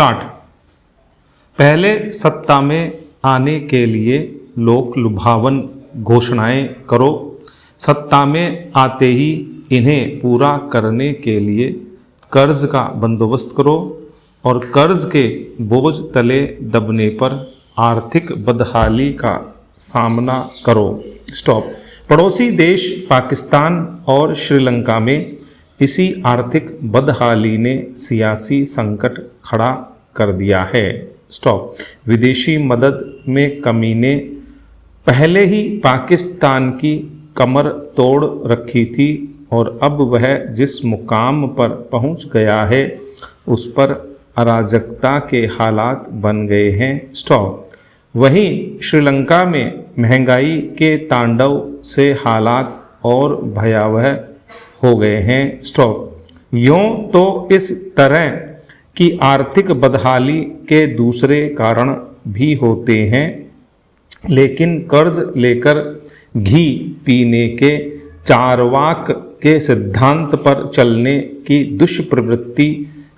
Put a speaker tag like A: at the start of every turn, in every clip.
A: Start. पहले सत्ता में आने के लिए लोक लुभावन घोषणाएं करो, सत्ता में आते ही इन्हें पूरा करने के लिए कर्ज का बंदोबस्त करो और कर्ज के बोझ तले दबने पर आर्थिक बदहाली का सामना करो। स्टॉप। पड़ोसी देश पाकिस्तान और श्रीलंका में इसी आर्थिक बदहाली ने सियासी संकट खड़ा कर दिया है। स्टॉप। विदेशी मदद में कमी ने पहले ही पाकिस्तान की कमर तोड़ रखी थी और अब वह जिस मुकाम पर पहुंच गया है उस पर अराजकता के हालात बन गए हैं। स्टॉप। वहीं श्रीलंका में महंगाई के तांडव से हालात और भयावह हो गए हैं। स्टॉप। यूँ तो इस तरह की आर्थिक बदहाली के दूसरे कारण भी होते हैं, लेकिन कर्ज लेकर घी पीने के चारवाक के सिद्धांत पर चलने की दुष्प्रवृत्ति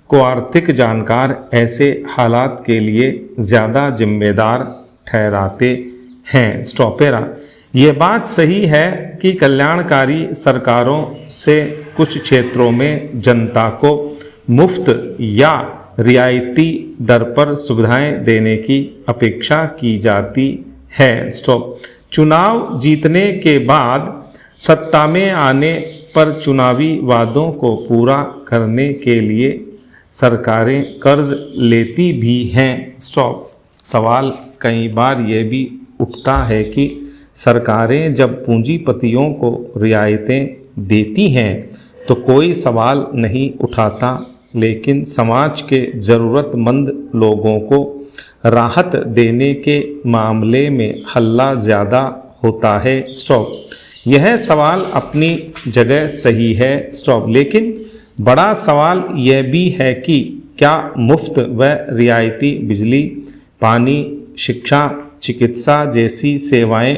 A: को आर्थिक जानकार ऐसे हालात के लिए ज़्यादा जिम्मेदार ठहराते हैं। स्टॉपेरा। ये बात सही है कि कल्याणकारी सरकारों से कुछ क्षेत्रों में जनता को मुफ्त या रियायती दर पर सुविधाएं देने की अपेक्षा की जाती है। स्टॉप। चुनाव जीतने के बाद सत्ता में आने पर चुनावी वादों को पूरा करने के लिए सरकारें कर्ज लेती भी हैं। स्टॉप। सवाल कई बार ये भी उठता है कि सरकारें जब पूंजीपतियों को रियायतें देती हैं तो कोई सवाल नहीं उठाता, लेकिन समाज के ज़रूरतमंद लोगों को राहत देने के मामले में हल्ला ज़्यादा होता है। स्टॉप। यह सवाल अपनी जगह सही है। स्टॉप। लेकिन बड़ा सवाल यह भी है कि क्या मुफ्त व रियायती बिजली, पानी, शिक्षा, चिकित्सा जैसी सेवाएं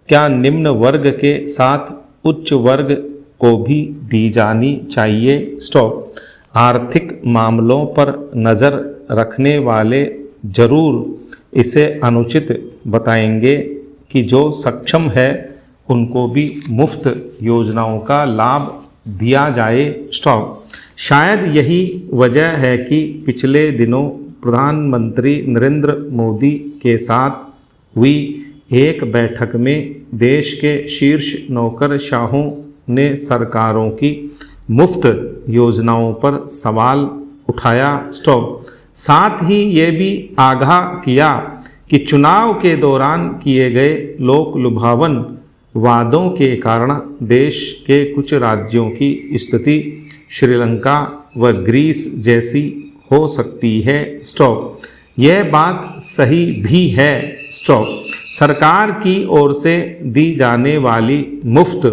A: क्या निम्न वर्ग के साथ उच्च वर्ग को भी दी जानी चाहिए? स्टॉप। आर्थिक मामलों पर नज़र रखने वाले जरूर इसे अनुचित बताएंगे कि जो सक्षम है उनको भी मुफ्त योजनाओं का लाभ दिया जाए। स्टॉप। शायद यही वजह है कि पिछले दिनों प्रधानमंत्री नरेंद्र मोदी के साथ हुई एक बैठक में देश के शीर्ष नौकरशाहों ने सरकारों की मुफ्त योजनाओं पर सवाल उठाया। स्टॉप। साथ ही ये भी आगाह किया कि चुनाव के दौरान किए गए लोक लुभावन वादों के कारण देश के कुछ राज्यों की स्थिति श्रीलंका व ग्रीस जैसी हो सकती है। स्टॉप। यह बात सही भी है। स्टॉप। सरकार की ओर से दी जाने वाली मुफ्त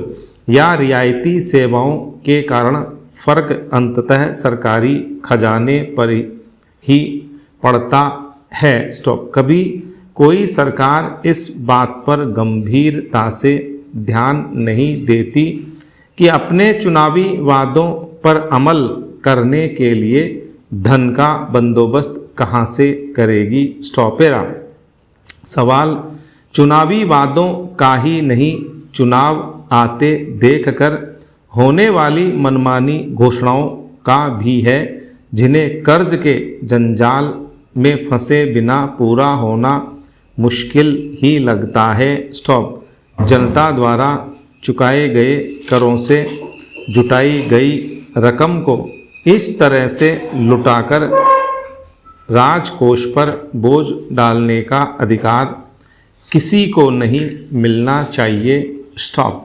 A: या रियायती सेवाओं के कारण फर्क अंततः सरकारी खजाने पर ही पड़ता है। स्टॉप। कभी कोई सरकार इस बात पर गंभीरता से ध्यान नहीं देती कि अपने चुनावी वादों पर अमल करने के लिए धन का बंदोबस्त कहां से करेगी। स्टॉपेरा। सवाल चुनावी वादों का ही नहीं, चुनाव आते देखकर होने वाली मनमानी घोषणाओं का भी है, जिन्हें कर्ज के जंजाल में फंसे बिना पूरा होना मुश्किल ही लगता है। स्टॉप। जनता द्वारा चुकाए गए करों से जुटाई गई रकम को इस तरह से लुटाकर राजकोष पर बोझ डालने का अधिकार किसी को नहीं मिलना चाहिए। स्टॉप।